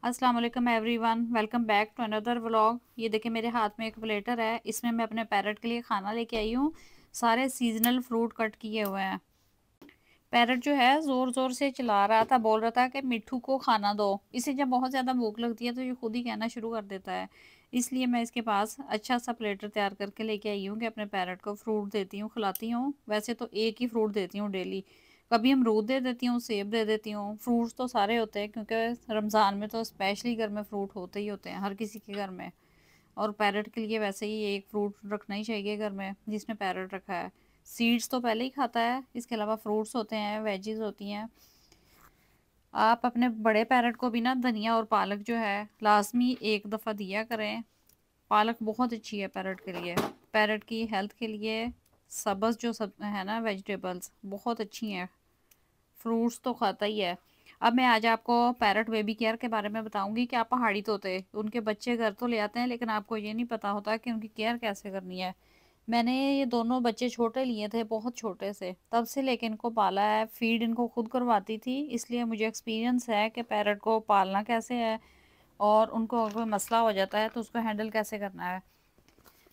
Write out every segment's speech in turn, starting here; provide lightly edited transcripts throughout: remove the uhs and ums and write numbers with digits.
अस्सलाम वालेकुम everyone, welcome back to another vlog. ये देखिए मेरे हाथ में एक प्लेटर है, इसमें मैं अपने पैरट के लिए खाना लेके आई हूँ। सारे सीजनल फ्रूट कट किए हुए हैं। पैरट जो है ज़ोर ज़ोर से चिल्ला रहा था, बोल रहा था कि मिट्ठू को खाना दो। इसे जब बहुत ज़्यादा भूख लगती है तो ये खुद ही कहना शुरू कर देता है। इसलिए मैं इसके पास अच्छा सा प्लेटर तैयार करके लेके आई हूँ कि अपने पैरट को फ्रूट देती हूँ, खिलाती हूँ। वैसे तो एक ही फ्रूट देती हूँ डेली। कभी अमरूद दे देती हूँ, सेब दे देती हूँ। फ्रूट्स तो सारे होते हैं क्योंकि रमज़ान में तो स्पेशली घर में फ्रूट होते ही होते हैं, हर किसी के घर में। और पैरट के लिए वैसे ही एक फ्रूट रखना ही चाहिए घर में जिसमें पैरट रखा है। सीड्स तो पहले ही खाता है, इसके अलावा फ्रूट्स होते हैं, वेजीज होती हैं। आप अपने बड़े पैरट को भी ना धनिया और पालक जो है लाजमी एक दफ़ा दिया करें। पालक बहुत अच्छी है पैरट के लिए, पैरट की हेल्थ के लिए। सब्ज़ जो सब है ना वेजिटेबल्स बहुत अच्छी हैं। फ्रूट्स तो खाता ही है। अब मैं आज आपको पैरट बेबी केयर के बारे में बताऊंगी कि आप पहाड़ी तोते उनके बच्चे घर तो ले आते हैं, लेकिन आपको ये नहीं पता होता कि उनकी केयर कैसे करनी है। मैंने ये दोनों बच्चे छोटे लिए थे, बहुत छोटे से, तब से लेके इनको पाला है। फीड इनको खुद करवाती थी, इसलिए मुझे एक्सपीरियंस है कि पैरट को पालना कैसे है और उनको अगर कोई मसला हो जाता है तो उसको हैंडल कैसे करना है।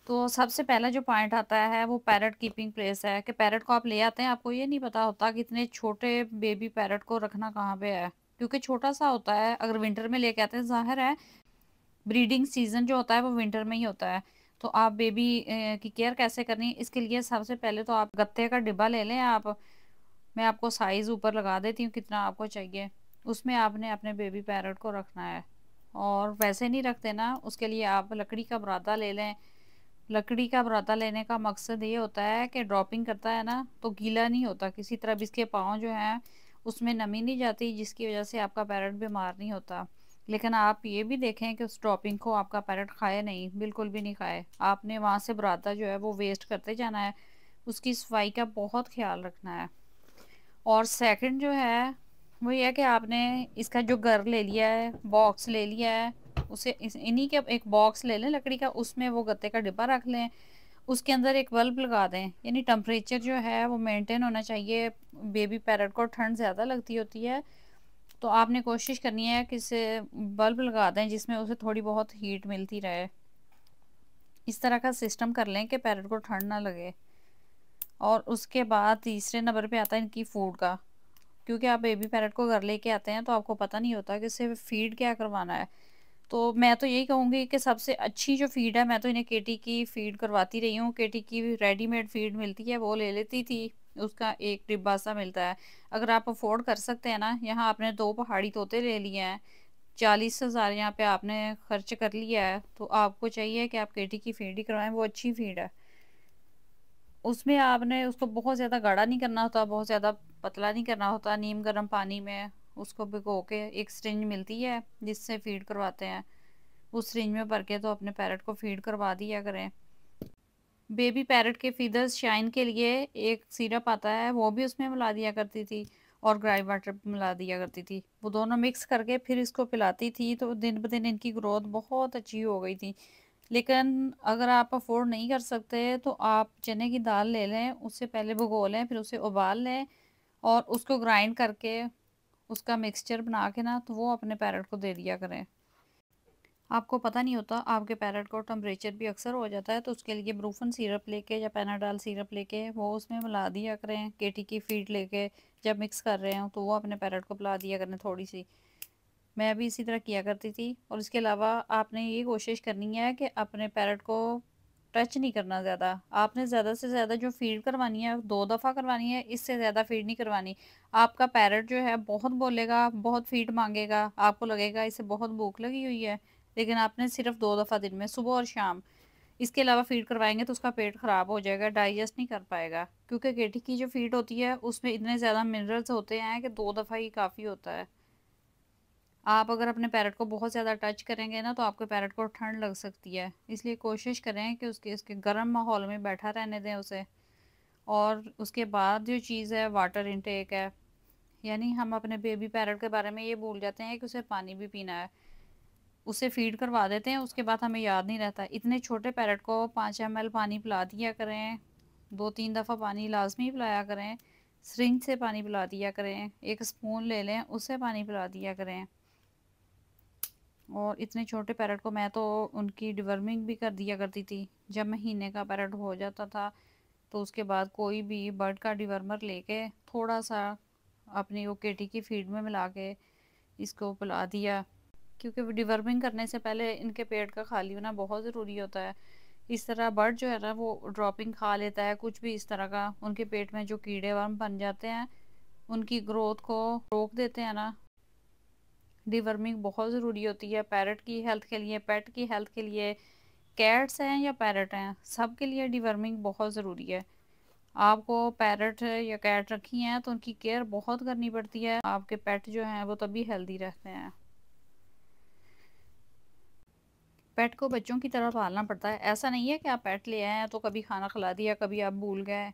तो सबसे पहला जो पॉइंट आता है वो पैरट कीपिंग प्लेस है कि पैरट को आप ले आते हैं, आपको ये नहीं पता होता कि इतने छोटे बेबी पैरट को रखना कहाँ पे है, क्योंकि छोटा सा होता है। अगर विंटर में लेके आते हैं, जाहिर है ब्रीडिंग सीजन जो होता है वो विंटर में ही होता है। तो आप बेबी की केयर कैसे करनी है, इसके लिए सबसे पहले तो आप गत्ते का डिब्बा ले लें। आप मैं आपको साइज़ ऊपर लगा देती हूँ कितना आपको चाहिए। उसमें आपने अपने बेबी पैरट को रखना है। और वैसे नहीं रखते ना, उसके लिए आप लकड़ी का बुरादा ले लें। लकड़ी का बुरादा लेने का मकसद ये होता है कि ड्रॉपिंग करता है ना तो गीला नहीं होता किसी तरह भी, इसके पाँव जो हैं उसमें नमी नहीं जाती, जिसकी वजह से आपका पैरट बीमार नहीं होता। लेकिन आप ये भी देखें कि उस ड्रॉपिंग को आपका पैरट खाए नहीं, बिल्कुल भी नहीं खाए। आपने वहाँ से बुरादा जो है वो वेस्ट करते जाना है। उसकी सफाई का बहुत ख्याल रखना है। और सेकंड जो है वो ये है कि आपने इसका जो घर ले लिया है, बॉक्स ले लिया है, उसे इन्हीं के एक बॉक्स ले लें लकड़ी का, उसमें वो गत्ते का डिब्बा रख लें। उसके अंदर एक बल्ब लगा दें, यानी टेम्परेचर जो है वो मेंटेन होना चाहिए। बेबी पैरट को ठंड ज़्यादा लगती होती है, तो आपने कोशिश करनी है कि इसे बल्ब लगा दें जिसमें उसे थोड़ी बहुत हीट मिलती रहे। इस तरह का सिस्टम कर लें कि पैरट को ठंड ना लगे। और उसके बाद तीसरे नंबर पे आता है इनकी फूड का। क्योंकि आप बेबी पैरट को घर लेके आते हैं तो आपको पता नहीं होता कि इसे फीड क्या करवाना है। तो मैं तो यही कहूँगी कि सबसे अच्छी जो फीड है, मैं तो इन्हें केटी की फीड करवाती रही हूँ। केटी की रेडीमेड फीड मिलती है, वो ले लेती थी। उसका एक डिब्बा सा मिलता है। अगर आप अफोर्ड कर सकते हैं ना, यहाँ आपने 2 पहाड़ी तोते ले लिए हैं, 40,000 यहाँ पे आपने खर्च कर लिया है, तो आपको चाहिए कि आप केटी की फीड ही करवाएं। वो अच्छी फीड है। उसमें आपने उसको बहुत ज़्यादा गाढ़ा नहीं करना होता, बहुत ज़्यादा पतला नहीं करना होता। नीम गर्म पानी में उसको भिगो के एक सिरिंज मिलती है जिससे फीड करवाते हैं, उस सिरिंज में भर के तो अपने पैरट को फीड करवा दिया करें। बेबी पैरट के फीदर्स शाइन के लिए एक सिरप आता है, वो भी उसमें मिला दिया करती थी। और ग्राई वाटर मिला दिया करती थी, वो दोनों मिक्स करके फिर इसको पिलाती थी। तो दिन ब दिन इनकी ग्रोथ बहुत अच्छी हो गई थी। लेकिन अगर आप अफोर्ड नहीं कर सकते तो आप चने की दाल ले लें, उससे पहले भिगो लें, फिर उसे उबाल लें और उसको ग्राइंड करके उसका मिक्सचर बना के ना तो वो अपने पैरट को दे दिया करें। आपको पता नहीं होता, आपके पैरट को टेम्परेचर भी अक्सर हो जाता है, तो उसके लिए ब्रूफन सिरप लेके या पेनाडाल सिरप लेके वो उसमें मिला दिया करें। केटी की फीड लेके जब मिक्स कर रहे हो तो वो अपने पैरट को पिला दिया करें थोड़ी सी। मैं भी इसी तरह किया करती थी। और इसके अलावा आपने ये कोशिश करनी है कि अपने पैरट को टच नहीं करना ज़्यादा। आपने ज़्यादा से ज़्यादा जो फीड करवानी है 2 दफ़ा करवानी है, इससे ज़्यादा फीड नहीं करवानी। आपका पैरट जो है बहुत बोलेगा, बहुत फीड मांगेगा, आपको लगेगा इसे बहुत भूख लगी हुई है, लेकिन आपने सिर्फ 2 दफ़ा दिन में, सुबह और शाम, इसके अलावा फीड करवाएंगे तो उसका पेट ख़राब हो जाएगा, डाइजेस्ट नहीं कर पाएगा। क्योंकि गेठी की जो फीड होती है उसमें इतने ज़्यादा मिनरल्स होते हैं कि 2 दफ़ा ही काफ़ी होता है। आप अगर अपने पैरट को बहुत ज़्यादा टच करेंगे ना तो आपके पैरट को ठंड लग सकती है, इसलिए कोशिश करें कि उसके गर्म माहौल में बैठा रहने दें उसे। और उसके बाद जो चीज़ है वाटर इनटेक है, यानी हम अपने बेबी पैरट के बारे में ये भूल जाते हैं कि उसे पानी भी पीना है। उसे फीड करवा देते हैं, उसके बाद हमें याद नहीं रहता। इतने छोटे पैरट को 5 ml पानी पिला दिया करें, 2-3 दफ़ा पानी लाजमी पिलाया करें। सिरिंज से पानी पिला दिया करें, एक स्पून ले लें उससे पानी पिला दिया करें। और इतने छोटे पैरट को मैं तो उनकी डिवर्मिंग भी कर दिया करती थी। जब महीने का पैरट हो जाता था तो उसके बाद कोई भी बर्ड का डिवर्मर लेके थोड़ा सा अपनी वो केटी की फीड में मिला के इसको पिला दिया, क्योंकि डिवर्मिंग करने से पहले इनके पेट का खाली होना बहुत ज़रूरी होता है। इस तरह बर्ड जो है ना वो ड्रॉपिंग खा लेता है, कुछ भी इस तरह का उनके पेट में जो कीड़े वर्म बन जाते हैं उनकी ग्रोथ को रोक देते हैं ना। डिवर्मिंग बहुत ज़रूरी होती है पैरट की हेल्थ के लिए, पेट की हेल्थ के लिए। कैट्स हैं या पैरट हैं, सब के लिए डिवर्मिंग बहुत ज़रूरी है। आपको पैरट या कैट रखी हैं तो उनकी केयर बहुत करनी पड़ती है, आपके पेट जो हैं वो तभी हेल्दी रहते हैं। पेट को बच्चों की तरह पालना पड़ता है। ऐसा नहीं है कि आप पेट ले आए हैं तो कभी खाना खिला दिया, कभी आप भूल गए।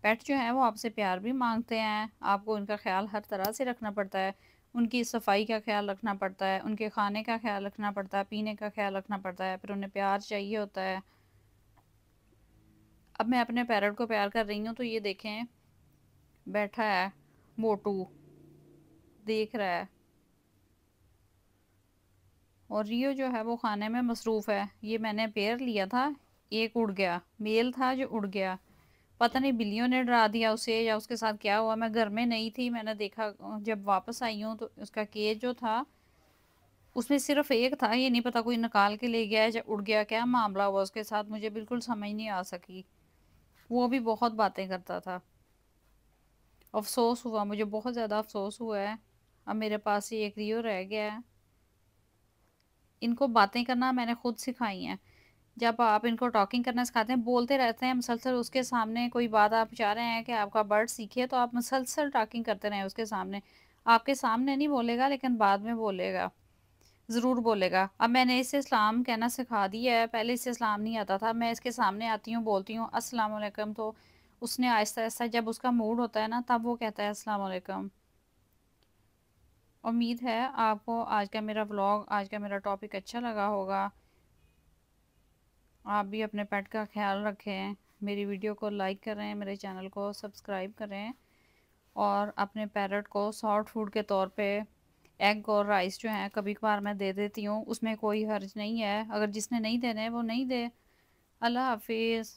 पेट जो है वो आपसे प्यार भी मांगते हैं, आपको उनका ख्याल हर तरह से रखना पड़ता है। उनकी सफाई का ख्याल रखना पड़ता है, उनके खाने का ख्याल रखना पड़ता है, पीने का ख्याल रखना पड़ता है, फिर उन्हें प्यार चाहिए होता है। अब मैं अपने पैरट को प्यार कर रही हूँ तो ये देखें, बैठा है मोटू, देख रहा है। और रियो जो है वो खाने में मसरूफ़ है। ये मैंने पेयर लिया था, एक उड़ गया, मेल था जो उड़ गया। पता नहीं बिल्लियों ने डरा दिया उसे या उसके साथ क्या हुआ। मैं घर में नहीं थी, मैंने देखा जब वापस आई हूँ तो उसका केज जो था उसमें सिर्फ एक था। ये नहीं पता कोई निकाल के ले गया है या उड़ गया, क्या मामला हुआ उसके साथ मुझे बिल्कुल समझ नहीं आ सकी। वो भी बहुत बातें करता था। अफसोस हुआ, मुझे बहुत ज़्यादा अफसोस हुआ है। अब मेरे पास ही एक रियो रह गया है। इनको बातें करना मैंने खुद सिखाई हैं। जब आप इनको टॉकिंग करना सिखाते हैं, बोलते रहते हैं मुसलसल उसके सामने, कोई बात आप चाह रहे हैं कि आपका बर्ड सीखे तो आप मुसलसल टॉकिंग करते रहें उसके सामने। आपके सामने नहीं बोलेगा लेकिन बाद में बोलेगा, ज़रूर बोलेगा। अब मैंने इसे सलाम कहना सिखा दिया है, पहले इसे सलाम नहीं आता था। मैं इसके सामने आती हूँ, बोलती हूँ अस्सलाम वालेकुम, तो उसने आहिस्ता आहिस्ता जब उसका मूड होता है ना तब वो कहता है अस्सलाम वालेकुम। उम्मीद है आपको आज का मेरा व्लॉग, आज का मेरा टॉपिक अच्छा लगा होगा। आप भी अपने पेट का ख्याल रखें, मेरी वीडियो को लाइक करें, मेरे चैनल को सब्सक्राइब करें और अपने पैरट को सॉफ्ट फूड के तौर पे एग और राइस जो है कभी कभार मैं दे देती हूँ, उसमें कोई हर्ज नहीं है। अगर जिसने नहीं देने वो नहीं दे। अल्लाह हाफिज़।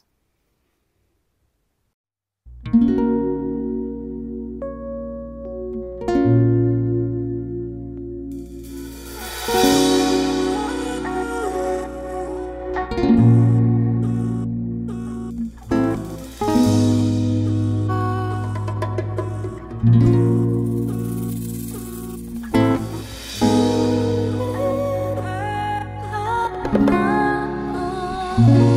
Oh